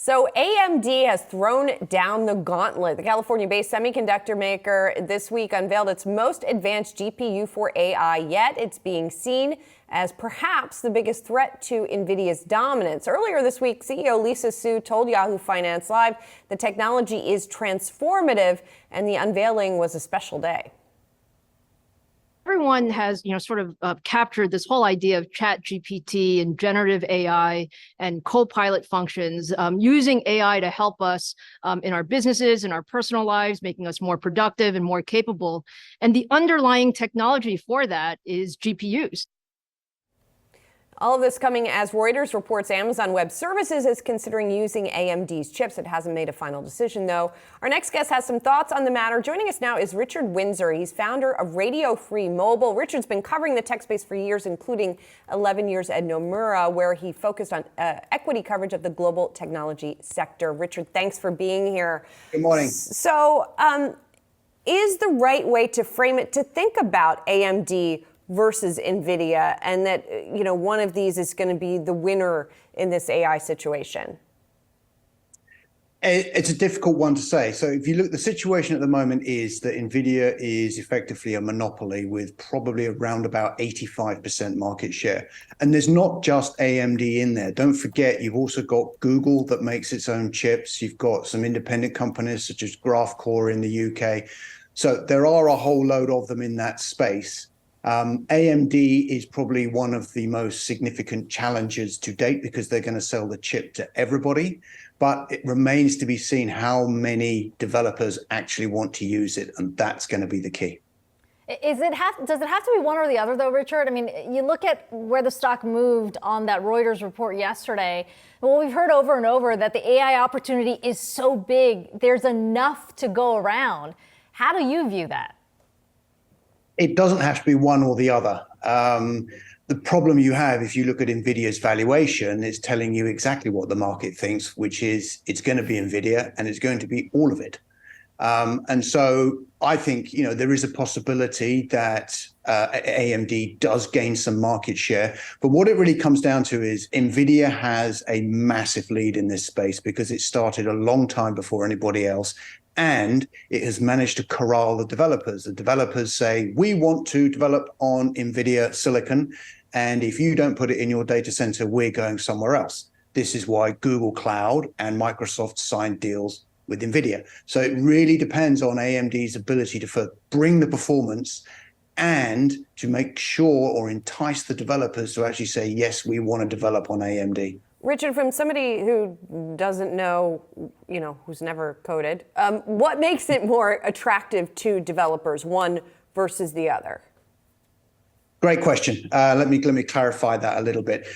So AMD has thrown down the gauntlet. The California-based semiconductor maker this week unveiled its most advanced GPU for AI yet. It's being seen as perhaps the biggest threat to Nvidia's dominance. Earlier this week, CEO Lisa Su told Yahoo Finance Live the technology is transformative, and the unveiling was a special day. Everyone has, captured this whole idea of chat GPT and generative AI and co-pilot functions, using AI to help us in our businesses, in our personal lives, making us more productive and more capable. And the underlying technology for that is GPUs. All of this coming as Reuters reports Amazon Web Services is considering using AMD's chips. It hasn't made a final decision, though. Our next guest has some thoughts on the matter. Joining us now is Richard Windsor. He's founder of Radio Free Mobile. Richard's been covering the tech space for years, including 11 years at Nomura, where he focused on equity coverage of the global technology sector. Richard, thanks for being here. Good morning. So, is the right way to frame it to think about AMD versus Nvidia, and that one of these is going to be the winner in this AI situation? It's a difficult one to say. So if you look, the situation at the moment is that Nvidia is effectively a monopoly with probably around about 85% market share. And there's not just AMD in there. Don't forget, you've also got Google that makes its own chips. You've got some independent companies such as Graphcore in the UK. So there are a whole load of them in that space. AMD is probably one of the most significant challenges to date because they're going to sell the chip to everybody, but it remains to be seen how many developers actually want to use it, and that's going to be the key. Does it have to be one or the other, though, Richard? I mean, you look at where the stock moved on that Reuters report yesterday. Well, we've heard over and over that the AI opportunity is so big, there's enough to go around. How do you view that? It doesn't have to be one or the other. The problem you have, if you look at NVIDIA's valuation, is telling you exactly what the market thinks, which is it's going to be NVIDIA and it's going to be all of it. And so I think, there is a possibility that AMD does gain some market share. But what it really comes down to is NVIDIA has a massive lead in this space because it started a long time before anybody else. And it has managed to corral the developers. The developers say, we want to develop on NVIDIA silicon, and if you don't put it in your data center, we're going somewhere else. This is why Google Cloud and Microsoft signed deals with NVIDIA. So it really depends on AMD's ability to bring the performance and to make sure or entice the developers to actually say, yes, we want to develop on AMD. Richard, from somebody who doesn't know, who's never coded, what makes it more attractive to developers, one versus the other? Great question. Let me clarify that a little bit.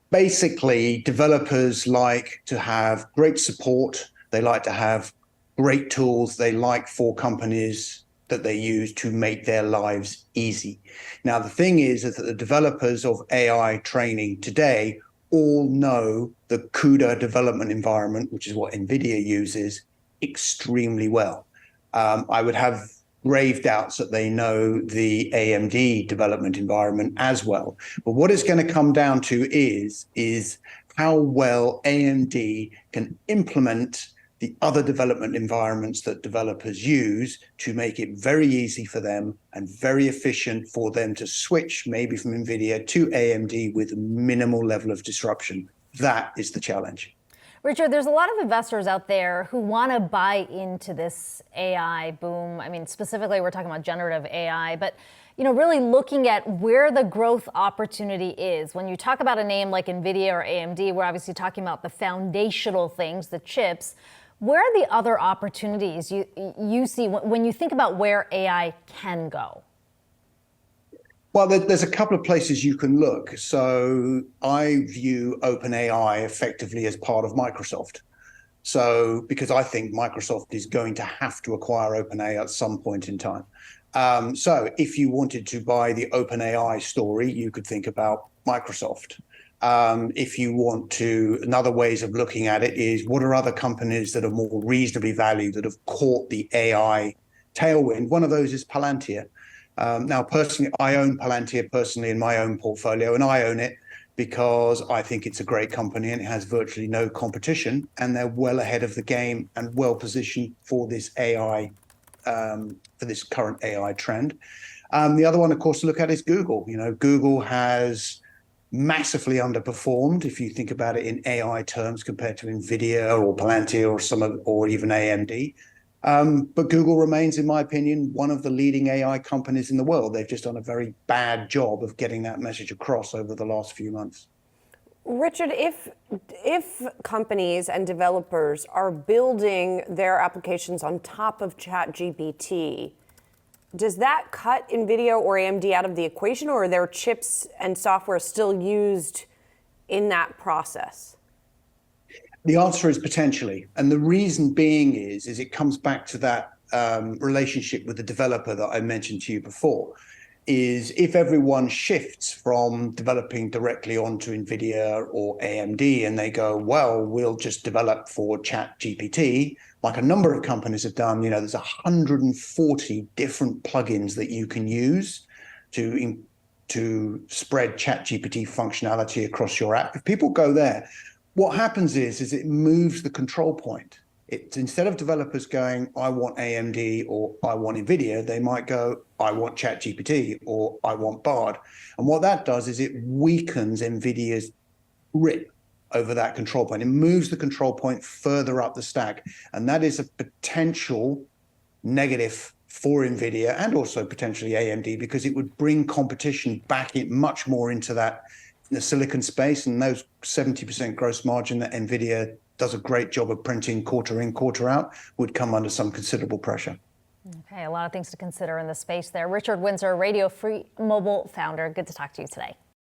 Basically, developers like to have great support. They like to have great tools. They like for companies that they use to make their lives easy. Now, the thing is that the developers of AI training today all know the CUDA development environment, which is what NVIDIA uses, extremely well. I would have grave doubts that they know the AMD development environment as well. But what it's going to come down to is how well AMD can implement the other development environments that developers use to make it very easy for them and very efficient for them to switch maybe from NVIDIA to AMD with a minimal level of disruption. That is the challenge. Richard, there's a lot of investors out there who want to buy into this AI boom. I mean, specifically, we're talking about generative AI, but really looking at where the growth opportunity is. When you talk about a name like NVIDIA or AMD, we're obviously talking about the foundational things, the chips. Where are the other opportunities you see when you think about where AI can go? Well, there's a couple of places you can look. So I view OpenAI effectively as part of Microsoft. So because I think Microsoft is going to have to acquire OpenAI at some point in time. So if you wanted to buy the OpenAI story, you could think about Microsoft. If you want to, another ways of looking at it is what are other companies that are more reasonably valued that have caught the AI tailwind? One of those is Palantir. Now, personally, I own Palantir personally in my own portfolio, and I own it because I think it's a great company and it has virtually no competition, and they're well ahead of the game and well positioned for this AI, for this current AI trend. The other one, of course, to look at is Google. You know, Google has massively underperformed if you think about it in AI terms compared to Nvidia or Palantir or even AMD. But Google remains, in my opinion, one of the leading AI companies in the world. They've just done a very bad job of getting that message across over the last few months. Richard, if companies and developers are building their applications on top of ChatGPT, does that cut NVIDIA or AMD out of the equation, or are their chips and software still used in that process? The answer is potentially. And the reason being is it comes back to that relationship with the developer that I mentioned to you before, is if everyone shifts from developing directly onto NVIDIA or AMD and they go, well, we'll just develop for ChatGPT, like a number of companies have done. You know, there's 140 different plugins that you can use to spread ChatGPT functionality across your app. If people go there, what happens is it moves the control point. It's instead of developers going, I want AMD or I want NVIDIA, they might go, I want ChatGPT or I want Bard. And what that does is it weakens NVIDIA's grip over that control point. It moves the control point further up the stack. And that is a potential negative for NVIDIA and also potentially AMD, because it would bring competition back much more into the silicon space, and those 70% gross margin that NVIDIA does a great job of printing quarter in, quarter out would come under some considerable pressure. Okay, a lot of things to consider in the space there. Richard Windsor, Radio Free Mobile founder. Good to talk to you today.